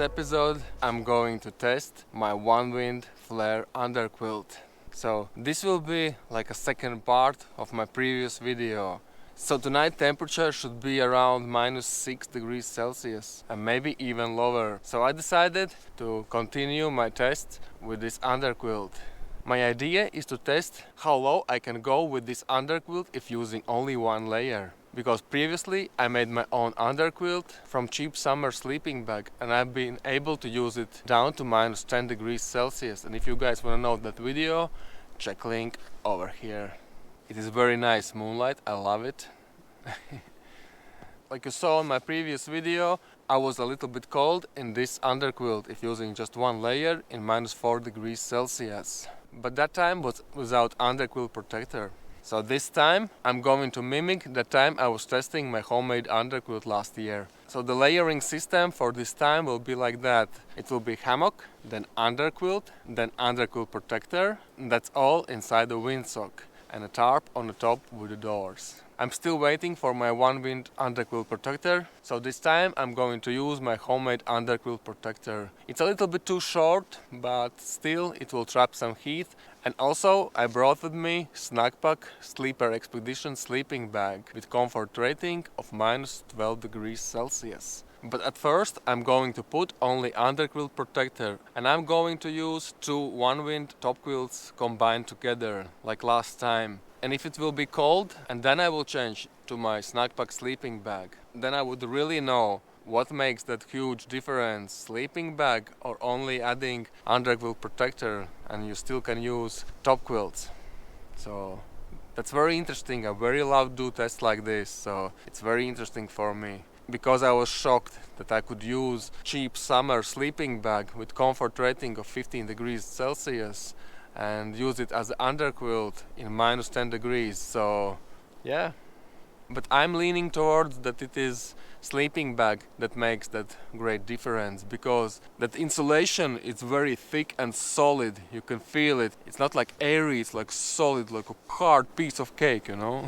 this episode I'm going to test my Onewind flare underquilt. So this will be like a second part of my previous video. So tonight temperature should be around -6 degrees Celsius and maybe even lower. So I decided to continue my test with this underquilt. My idea is to test how low I can go with this underquilt if using only one layer. Because previously I made my own underquilt from cheap summer sleeping bag and I've been able to use it down to -10 degrees Celsius. And if you guys want to know that video, check link over here. It is very nice Moonlight, I love it. Like you saw in my previous video, I was a little bit cold in this underquilt if using just one layer in -4 degrees Celsius. But that time was without underquilt protector. So this time I'm going to mimic the time I was testing my homemade underquilt last year. So the layering system for this time will be like that. It will be hammock, then underquilt, then underquilt protector. And that's all inside the windsock. And a tarp on the top with the doors. I'm still waiting for my Onewind underquilt protector, so this time I'm going to use my homemade underquilt protector. It's a little bit too short, but still it will trap some heat. And also I brought with me Snackpack Sleeper Expedition sleeping bag with comfort rating of -12 degrees Celsius. But at first I'm going to put only underquilt protector and I'm going to use two Onewind top quilts combined together like last time. And if it will be cold, and then I will change to my Snackpack sleeping bag, then I would really know what makes that huge difference, sleeping bag or only adding underquilt protector and you still can use top quilts. So that's very interesting. I very love do tests like this, so it's very interesting for me. Because I was shocked that I could use cheap summer sleeping bag with comfort rating of 15 degrees Celsius and use it as an underquilt in -10 degrees. So yeah, but I'm leaning towards that it is sleeping bag that makes that great difference, because that insulation is very thick and solid. You can feel it. It's not like airy, it's like solid, like a hard piece of cake, you know.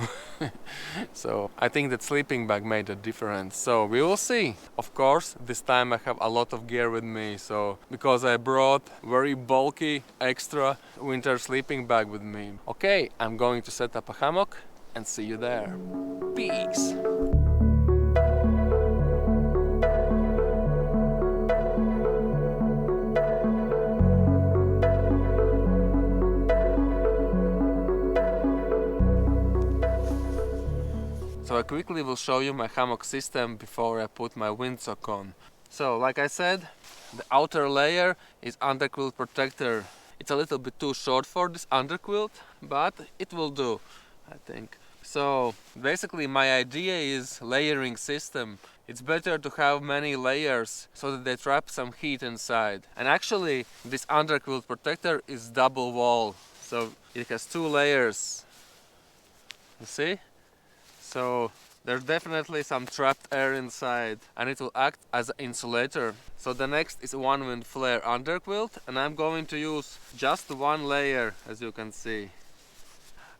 So I think that sleeping bag made a difference. So we will see. Of course, this time I have a lot of gear with me, so because I brought very bulky extra winter sleeping bag with me. Okay, I'm going to set up a hammock and see you there. Peace. So I quickly will show you my hammock system before I put my windsock on. So like I said, the outer layer is underquilt protector. It's a little bit too short for this underquilt, but it will do, I think. So basically my idea is layering system. It's better to have many layers so that they trap some heat inside. And actually this underquilt protector is double wall, so it has 2 layers. You see? So there's definitely some trapped air inside and it will act as an insulator. So the next is Onewind flare underquilt and I'm going to use just one layer, as you can see.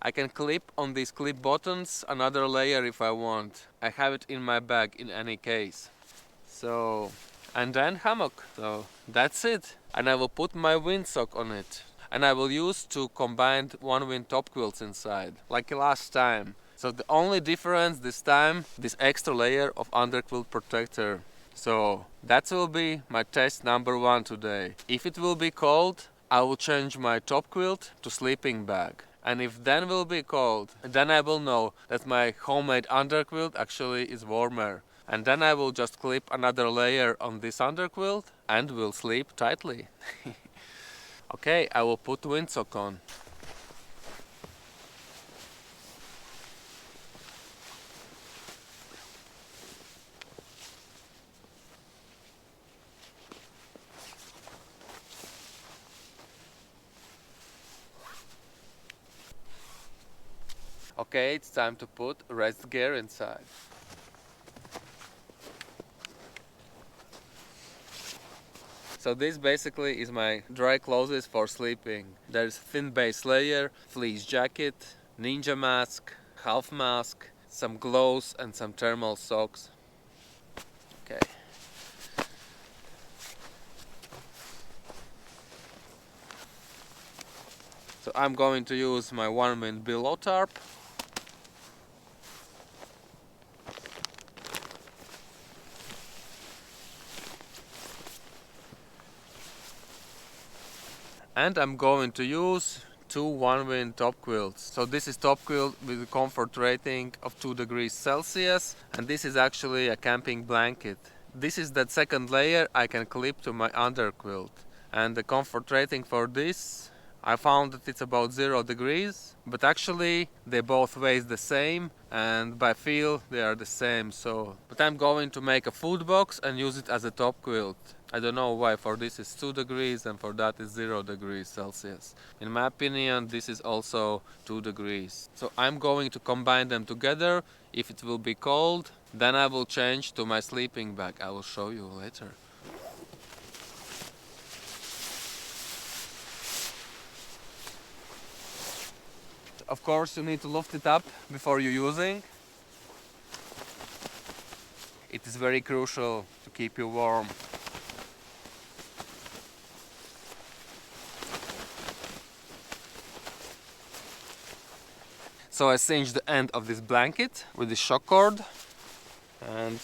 I can clip on these clip buttons another layer if I want. I have it in my bag in any case. So, and then hammock. So that's it. And I will put my windsock on it. And I will use 2 combined Onewind top quilts inside, like last time. So the only difference this time, this extra layer of underquilt protector. So that will be my test number 1 today. If it will be cold, I will change my top quilt to sleeping bag. And if then will be cold, then I will know that my homemade underquilt actually is warmer. And then I will just clip another layer on this underquilt and will sleep tightly. Okay, I will put windsock on. Okay, it's time to put rest gear inside. So this basically is my dry clothes for sleeping. There's thin base layer, fleece jacket, ninja mask, half mask, some gloves and some thermal socks. Okay. So I'm going to use my Onewind billow tarp. And I'm going to use two Onewind top quilts. So this is top quilt with a comfort rating of 2 degrees Celsius, and this is actually a camping blanket. This is that second layer I can clip to my underquilt, and the comfort rating for this, I found that it's about 0 degrees, but actually they both weigh the same, and by feel they are the same. But I'm going to make a food box and use it as a top quilt. I don't know why for this is 2 degrees and for that is 0 degrees Celsius. In my opinion, this is also 2 degrees. So I'm going to combine them together. If it will be cold, then I will change to my sleeping bag. I will show you later. Of course, you need to lift it up before you're using. It is very crucial to keep you warm. So I cinched the end of this blanket with the shock cord, and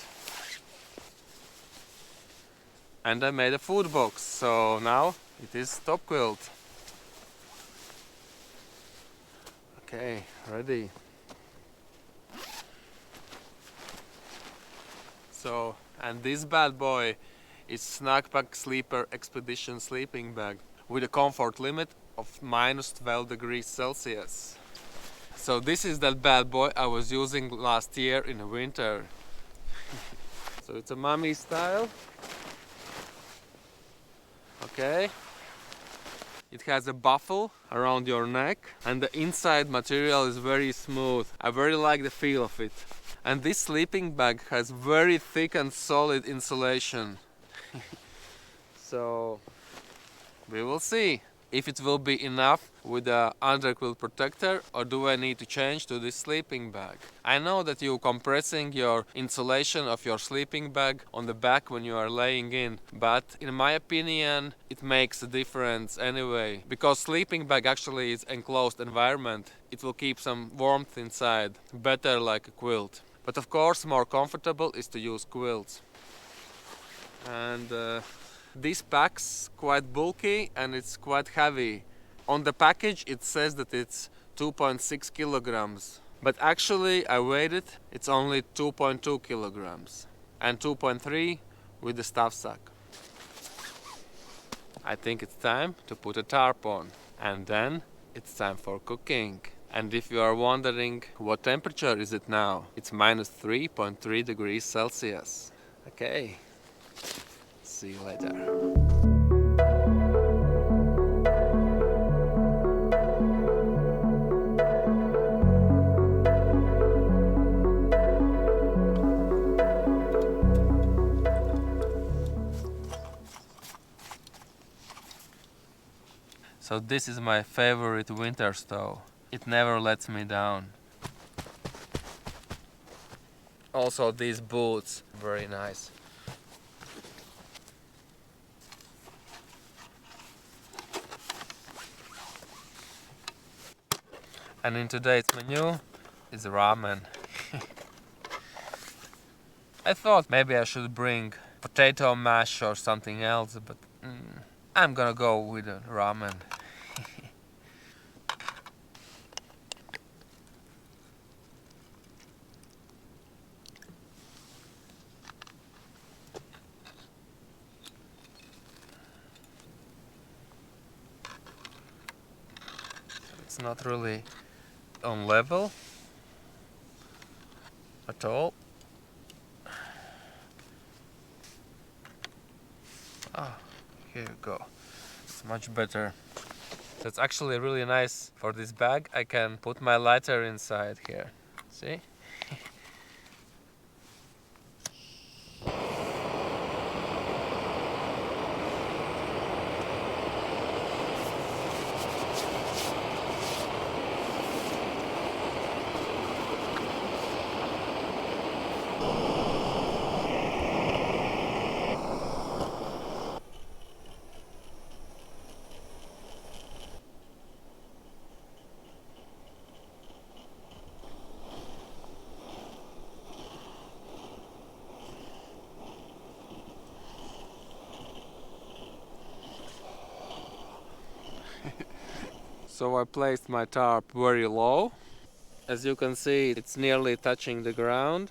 I made a food box. So now it is top quilt. Okay, ready. So, and this bad boy is Snackpack Sleeper Expedition sleeping bag with a comfort limit of minus 12 degrees Celsius. So this is that bad boy I was using last year in the winter. So it's a mummy style. Okay. It has a buffle around your neck, and the inside material is very smooth. I very like the feel of it. And this sleeping bag has very thick and solid insulation. So we will see if it will be enough with the underquilt protector, or do I need to change to this sleeping bag. I know that you're compressing your insulation of your sleeping bag on the back when you are laying in, but in my opinion it makes a difference anyway, because sleeping bag actually is enclosed environment. It will keep some warmth inside, better like a quilt. But of course more comfortable is to use quilts. And this pack's quite bulky and it's quite heavy. On the package it says that it's 2.6 kilograms, but actually I weighed it, it's only 2.2 kilograms and 2.3 with the stuff sack. I think it's time to put a tarp on, and then it's time for cooking. And if you are wondering what temperature is it now, it's minus 3.3 degrees Celsius. Okay. See you later. So this is my favorite winter stove. It never lets me down. Also these boots, very nice. And in today's menu is ramen. I thought maybe I should bring potato mash or something else, but I'm gonna go with the ramen. It's not really on level at all. Ah, here you go. It's much better. So it's actually really nice for this bag. I can put my lighter inside here. See? So I placed my tarp very low. As you can see, it's nearly touching the ground.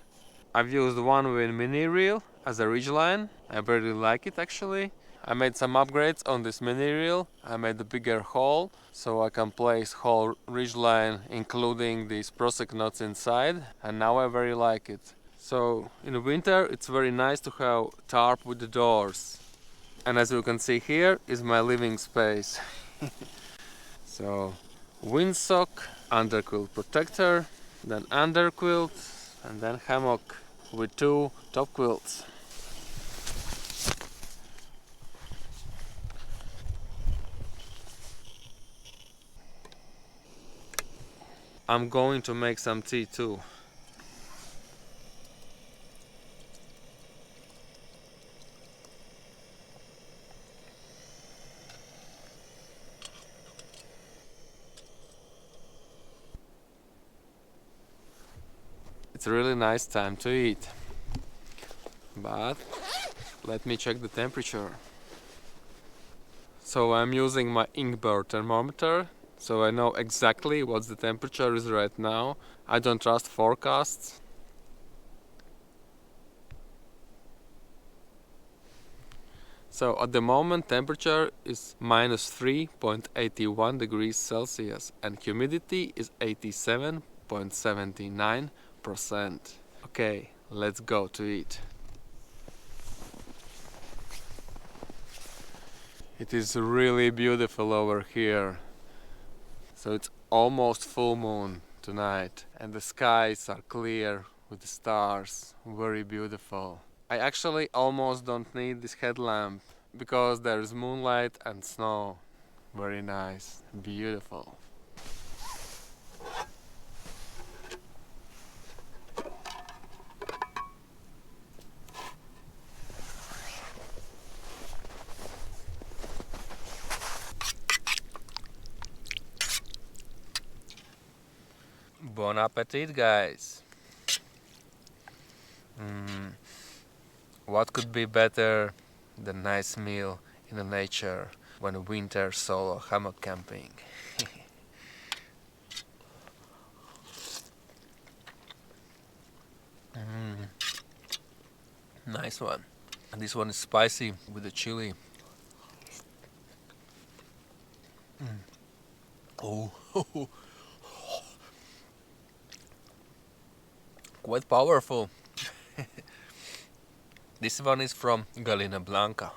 I've used Onewind mini reel as a ridgeline. I really like it actually. I made some upgrades on this mini reel. I made a bigger hole so I can place whole ridgeline including these prosec knots inside, and now I very like it. So in winter it's very nice to have tarp with the doors. And as you can see, here is my living space. So windsock, underquilt protector, then underquilt, and then hammock with 2 top quilts. I'm going to make some tea too. It's a really nice time to eat. But let me check the temperature. So I'm using my Inkbird thermometer, so I know exactly what the temperature is right now. I don't trust forecasts. So at the moment temperature is minus 3.81 degrees Celsius and humidity is 87.79%. Okay, let's go to eat. It is really beautiful over here. So it's almost full moon tonight and the skies are clear with the stars, very beautiful. I actually almost don't need this headlamp because there's moonlight and snow. Very nice, beautiful. Bon appetit, guys. What could be better than nice meal in the nature when winter solo hammock camping? Nice one. And this one is spicy with the chili. Oh, quite powerful. This one is from Galina Blanca.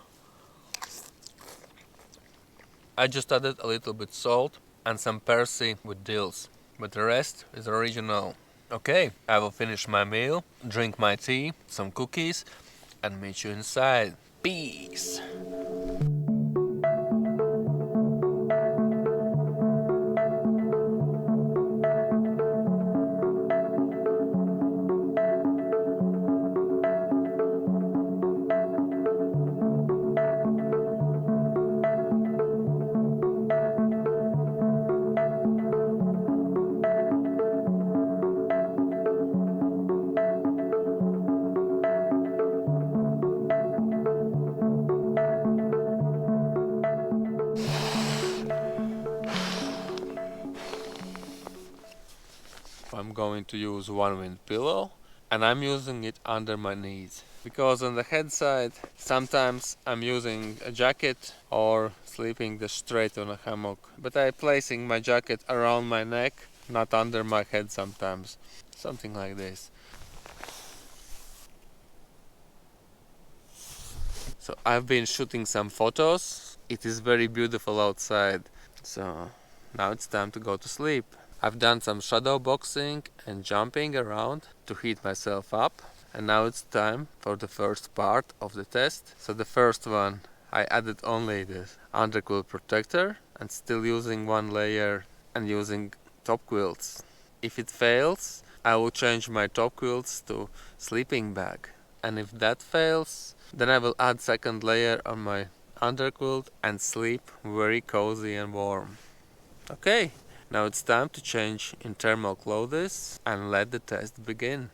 I just added a little bit salt and some percy with dills, but the rest is original. Okay, I will finish my meal, drink my tea, some cookies, and meet you inside. Peace! I'm going to use Onewind pillow and I'm using it under my knees because on the head side sometimes I'm using a jacket or sleeping straight on a hammock, but I'm placing my jacket around my neck, not under my head sometimes, something like this. So I've been shooting some photos. It is very beautiful outside, so now it's time to go to sleep. I've done some shadow boxing and jumping around to heat myself up, and now it's time for the first part of the test. So the first one, I added only the underquilt protector and still using one layer and using top quilts. If it fails, I will change my top quilts to sleeping bag, and if that fails, then I will add second layer on my underquilt and sleep very cozy and warm. Okay. Now it's time to change in thermal clothes and let the test begin.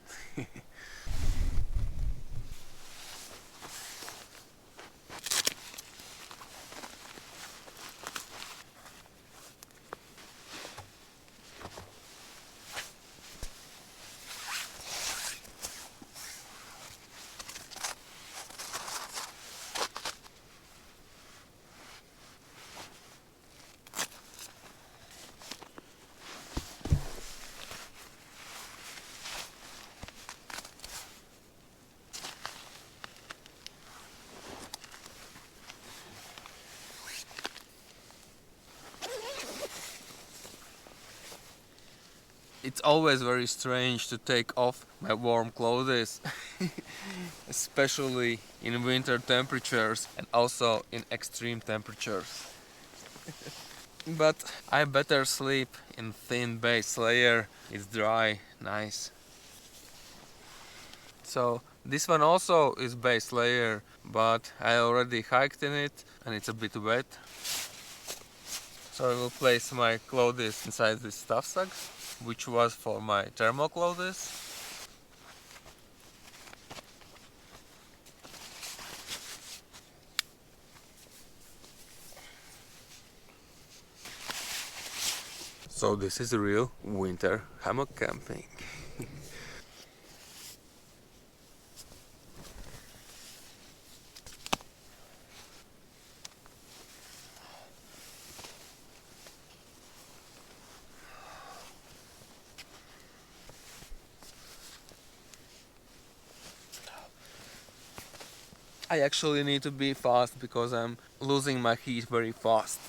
It's always very strange to take off my warm clothes, especially in winter temperatures and also in extreme temperatures. But I better sleep in thin base layer. It's dry, nice. So this one also is base layer, but I already hiked in it and it's a bit wet. So I will place my clothes inside this stuff sack, which was for my thermal clothes. So this is real winter hammock camping. I actually need to be fast because I'm losing my heat very fast.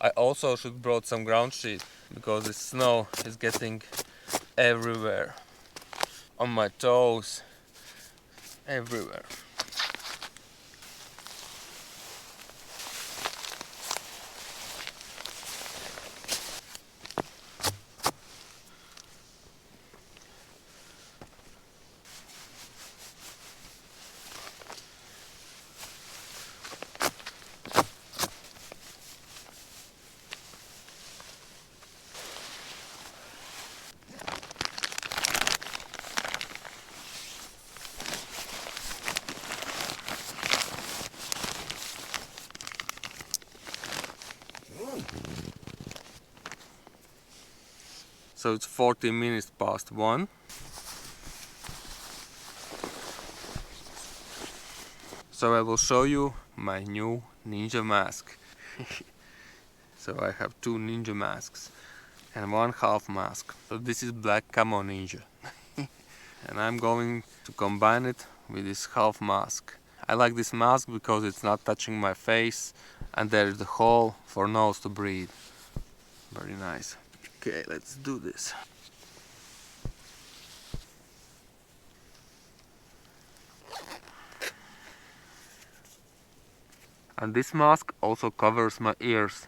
I also should brought some ground sheet because the snow is getting everywhere. On my toes, everywhere. So it's 40 minutes past 1. So I will show you my new ninja mask. So I have 2 ninja masks and 1 half mask. So this is black camo ninja. And I'm going to combine it with this half mask. I like this mask because it's not touching my face and there is the hole for nose to breathe. Very nice. Okay, let's do this. And this mask also covers my ears.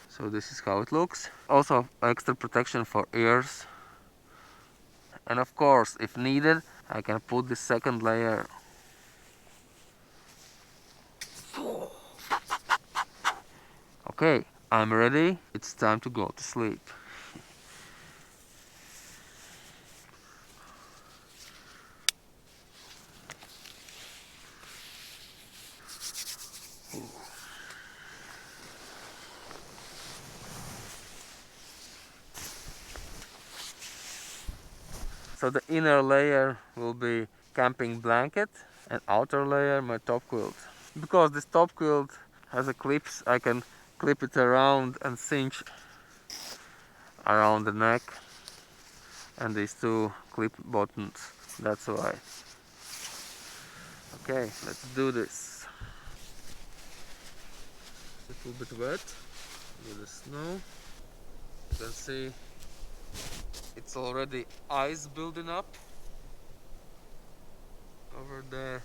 So this is how it looks. Also extra protection for ears. And of course, if needed, I can put the second layer. Okay, I'm ready. It's time to go to sleep. So the inner layer will be camping blanket and outer layer my top quilt. Because this top quilt has a clips, I can clip it around and cinch around the neck and these 2 clip buttons. That's why. Okay, let's do this. A little bit wet with the snow. You can see it's already ice building up over there.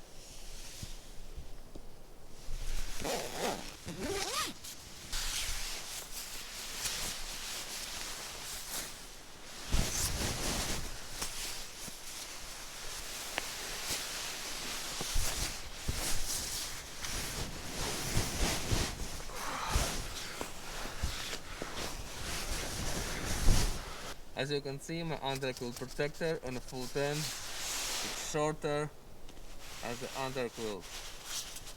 As you can see, my underquilt protector on a full tent is shorter as the underquilt.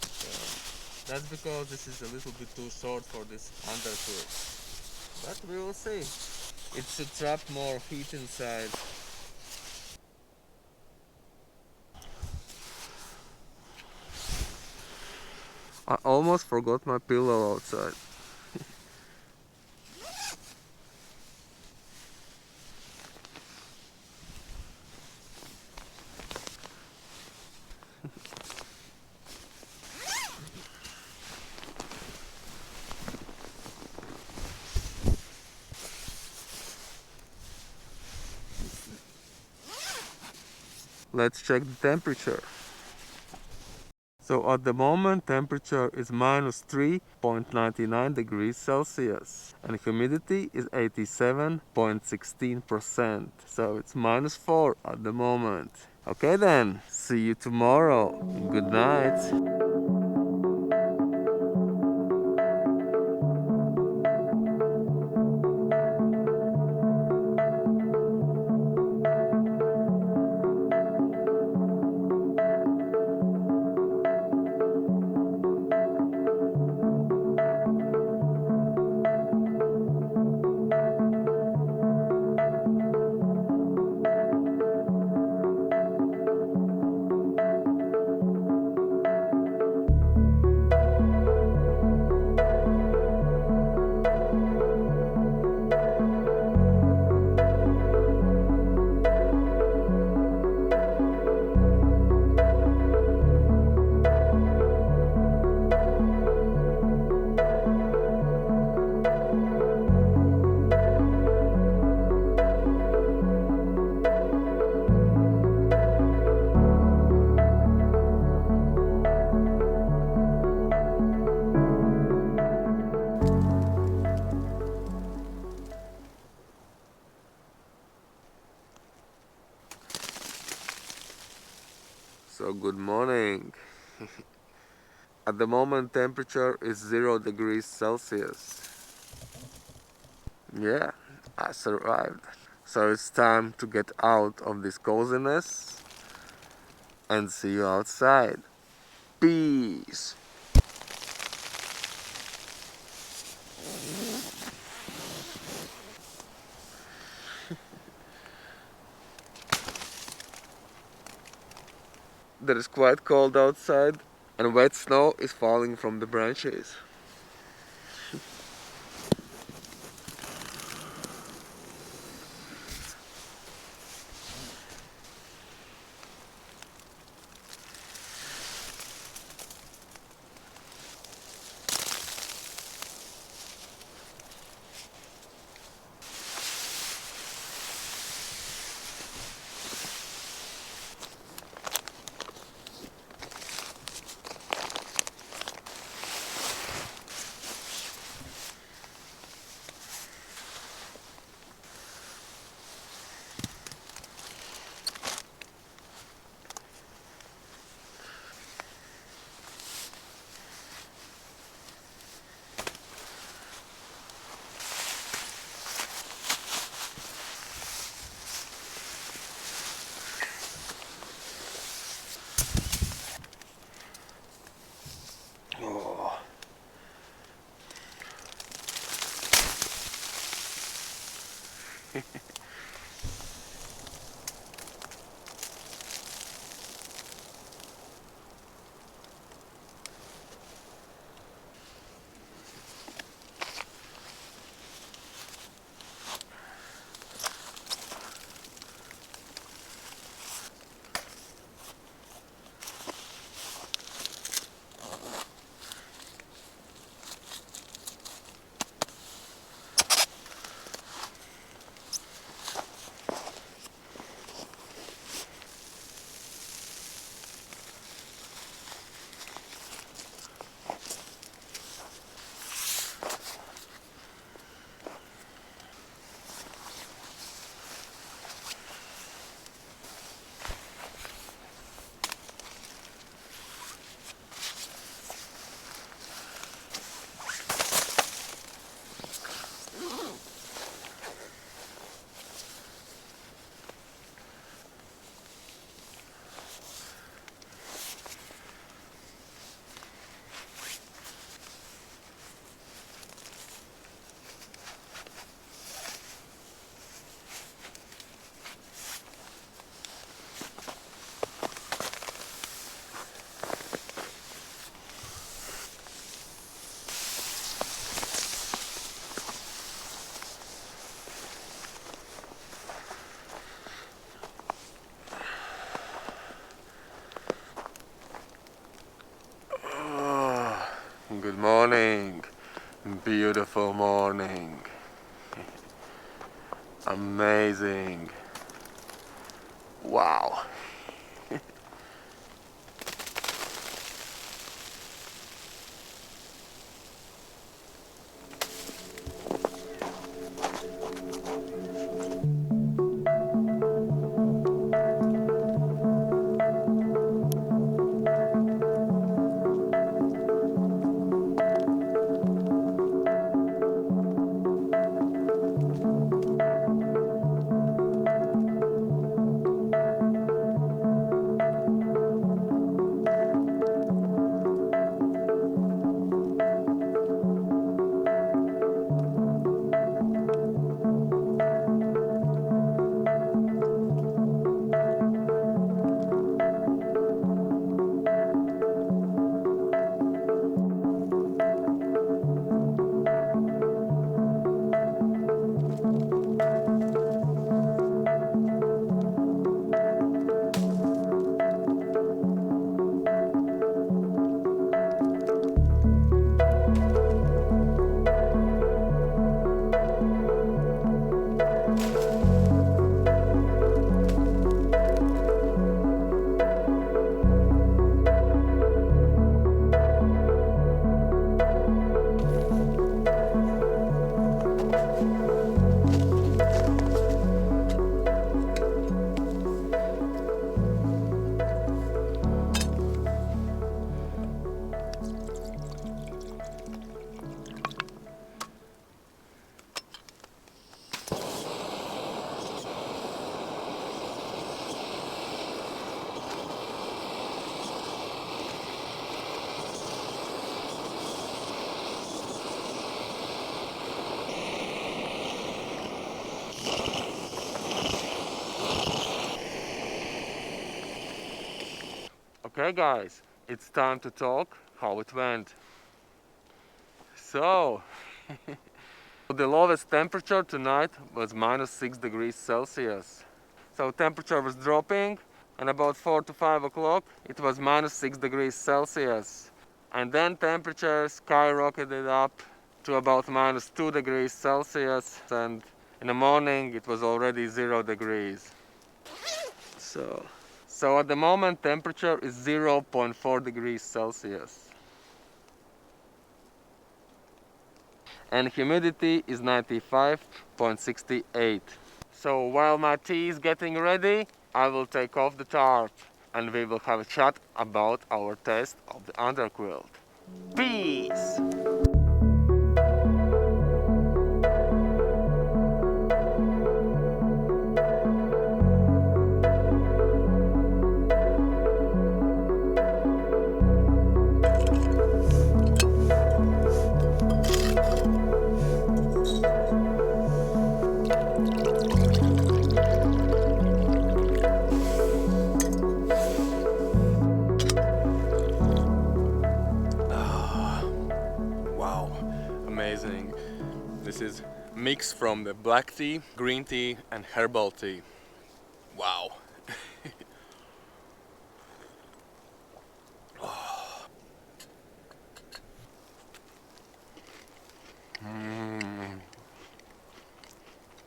So that's because this is a little bit too short for this underquilt. But we will see. It should trap more heat inside. I almost forgot my pillow outside. Let's check the temperature. So at the moment temperature is minus 3.99 degrees Celsius and humidity is 87.16%. So it's minus 4 at the moment. Okay then, see you tomorrow. Good night. So good morning. At the moment temperature is 0 degrees Celsius. Yeah, I survived. So it's time to get out of this coziness and see you outside. Peace. It is quite cold outside and wet snow is falling from the branches. Oh. Good morning, beautiful morning, amazing, wow. Okay guys, it's time to talk how it went. So, the lowest temperature tonight was -6 degrees Celsius. So temperature was dropping, and about 4 to 5 o'clock it was -6 degrees Celsius. And then temperature skyrocketed up to about -2 degrees Celsius, and in the morning it was already 0 degrees. So at the moment temperature is 0.4 degrees Celsius. And humidity is 95.68. So while my tea is getting ready, I will take off the tarp and we will have a chat about our test of the underquilt. Peace! Amazing. This is mix from the black tea, green tea and herbal tea. Wow.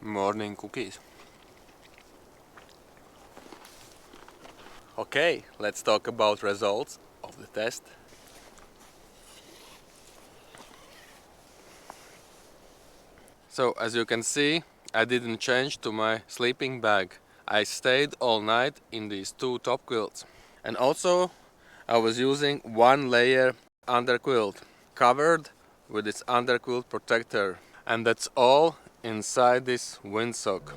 Morning cookies. Okay, let's talk about results of the test. So as you can see, I didn't change to my sleeping bag. I stayed all night in these two top quilts. And also I was using one layer underquilt covered with this underquilt protector. And that's all inside this windsock.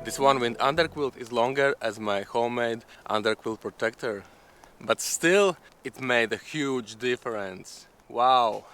This Onewind underquilt is longer as my homemade underquilt protector, but still it made a huge difference. Wow!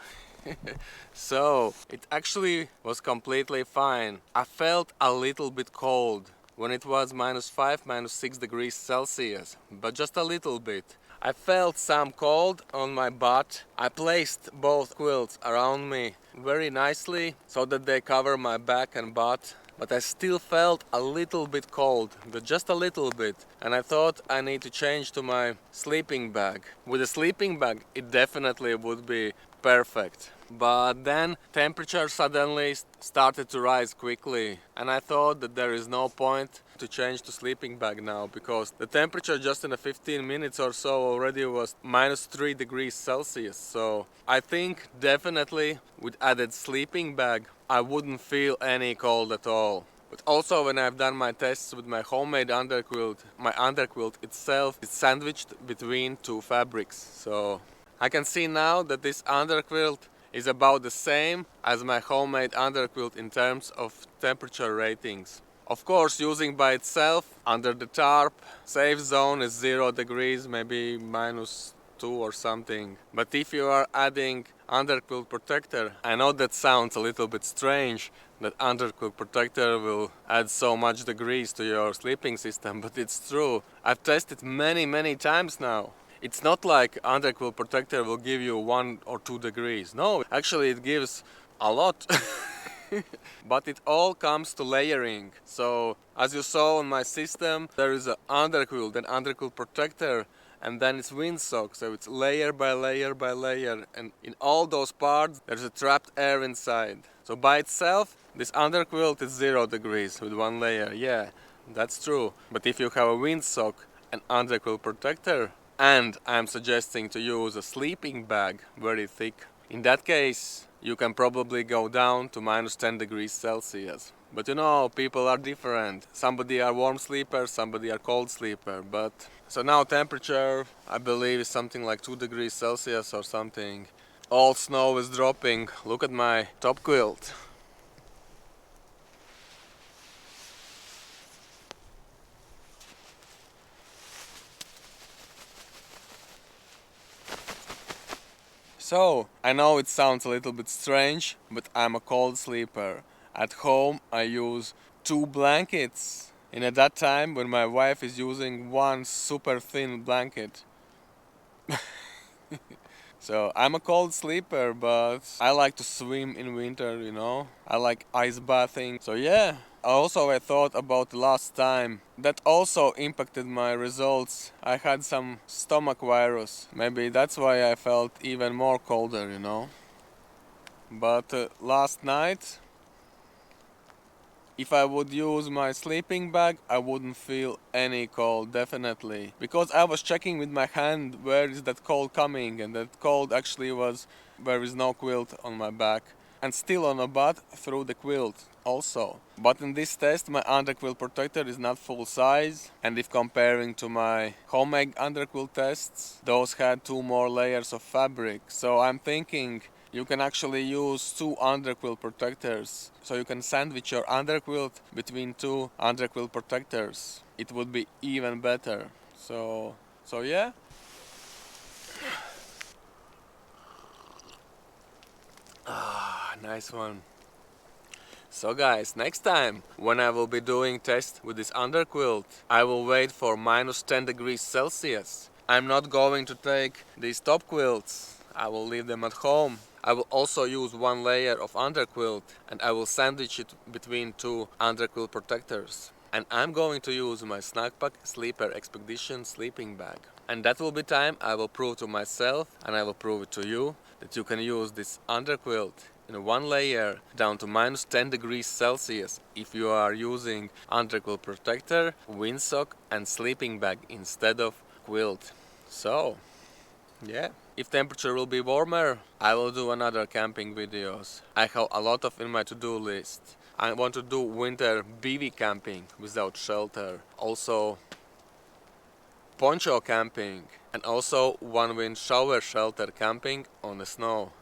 So it actually was completely fine. I felt a little bit cold when it was -5, -6 degrees Celsius, but just a little bit. I felt some cold on my butt. I placed both quilts around me very nicely so that they cover my back and butt. But I still felt a little bit cold, but just a little bit. And I thought I need to change to my sleeping bag. With a sleeping bag, it definitely would be perfect. But then temperature suddenly started to rise quickly. And I thought that there is no point to change to sleeping bag now, because the temperature just in a 15 minutes or so already was -3 degrees Celsius. So I think definitely with added sleeping bag, I wouldn't feel any cold at all. But also when I've done my tests with my homemade underquilt, my underquilt itself is sandwiched between two fabrics. So I can see now that this underquilt is about the same as my homemade underquilt in terms of temperature ratings. Of course, using by itself under the tarp, safe zone is 0 degrees, maybe -2 or something. But if you are adding underquilt protector, I know that sounds a little bit strange, that underquilt protector will add so much degrees to your sleeping system, but it's true. I've tested many times now. It's not like underquilt protector will give you 1 or 2 degrees. No, actually it gives a lot. But it all comes to layering. So as you saw on my system, there is an underquilt, an underquilt protector, and then it's windsock. So it's layer by layer by layer, and in all those parts there's a trapped air inside. So by itself, this underquilt is 0 degrees with one layer. Yeah, that's true. But if you have a windsock, an underquilt protector, and I'm suggesting to use a sleeping bag, very thick, in that case you can probably go down to minus 10 degrees Celsius. But you know, people are different. Somebody are warm sleeper, somebody are cold sleeper. But so now temperature, I believe, is something like 2 degrees Celsius or something. All snow is dropping. Look at my top quilt. So, I know it sounds a little bit strange, but I'm a cold sleeper. At home I use 2 blankets. And at that time when my wife is using one super thin blanket. So I'm a cold sleeper, but I like to swim in winter, you know. I like ice bathing. So yeah. Also, I thought about last time. That also impacted my results. I had some stomach virus. Maybe that's why I felt even more colder, you know. But last night, if I would use my sleeping bag, I wouldn't feel any cold, definitely. Because I was checking with my hand where is that cold coming, and that cold actually was there is no quilt on my back. And still on a butt through the quilt also. But in this test my underquilt protector is not full size, and if comparing to my homemade underquilt tests, those had 2 more layers of fabric. So I'm thinking you can actually use 2 underquilt protectors. So you can sandwich your underquilt between 2 underquilt protectors. It would be even better. So yeah. Nice one. So guys, next time when I will be doing test with this underquilt, I will wait for minus 10 degrees Celsius. I'm not going to take these top quilts. I will leave them at home. I will also use 1 layer of underquilt, and I will sandwich it between 2 underquilt protectors. And I'm going to use my Snackpack Sleeper Expedition sleeping bag. And that will be time I will prove to myself, and I will prove it to you, that you can use this underquilt in 1 layer down to minus 10 degrees Celsius if you are using underquilt protector, windsock and sleeping bag instead of quilt. So, yeah. If temperature will be warmer, I will do another camping videos. I have a lot of in my to-do list. I want to do winter bivy camping without shelter. Also poncho camping, and also Onewind shower shelter camping on the snow.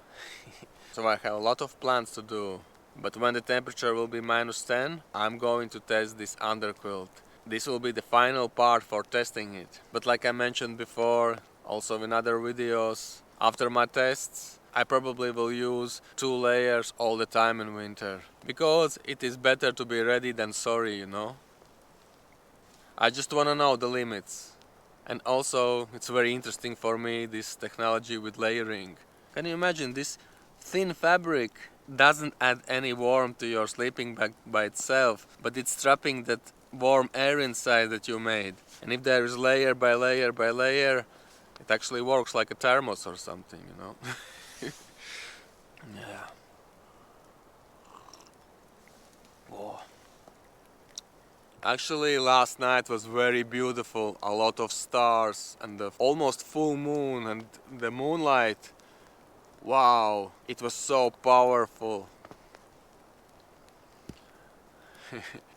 So I have a lot of plans to do. But when the temperature will be minus 10, I'm going to test this underquilt. This will be the final part for testing it. But like I mentioned before, also in other videos, after my tests, I probably will use 2 layers all the time in winter. Because it is better to be ready than sorry, you know? I just wanna know the limits. And also, it's very interesting for me, this technology with layering. Can you imagine this thin fabric doesn't add any warmth to your sleeping bag by itself, but it's trapping that warm air inside that you made. And if there is layer by layer by layer, it actually works like a thermos or something, you know? Yeah. Whoa. Actually, last night was very beautiful. A lot of stars and the almost full moon and the moonlight. Wow, it was so powerful.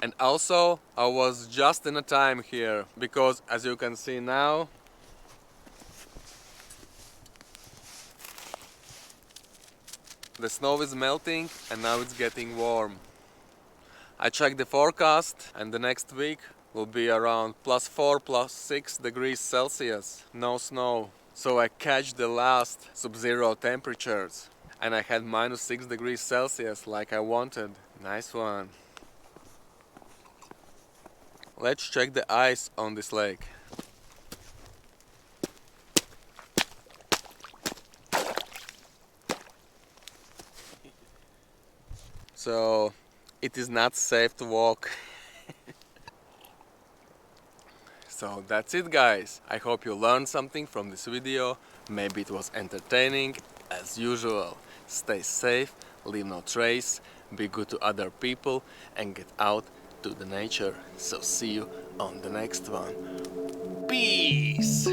And also, I was just in a time here, because as you can see now, the snow is melting and now it's getting warm. I checked the forecast and the next week will be around +4, +6 degrees Celsius. No snow. So I catch the last sub-zero temperatures. And I had -6 degrees Celsius like I wanted. Nice one. Let's check the ice on this lake. so it is not safe to walk. So that's it, guys. I hope you learned something from this video. Maybe it was entertaining. As usual, stay safe, leave no trace, be good to other people and get out to the nature. So see you on the next one. Peace!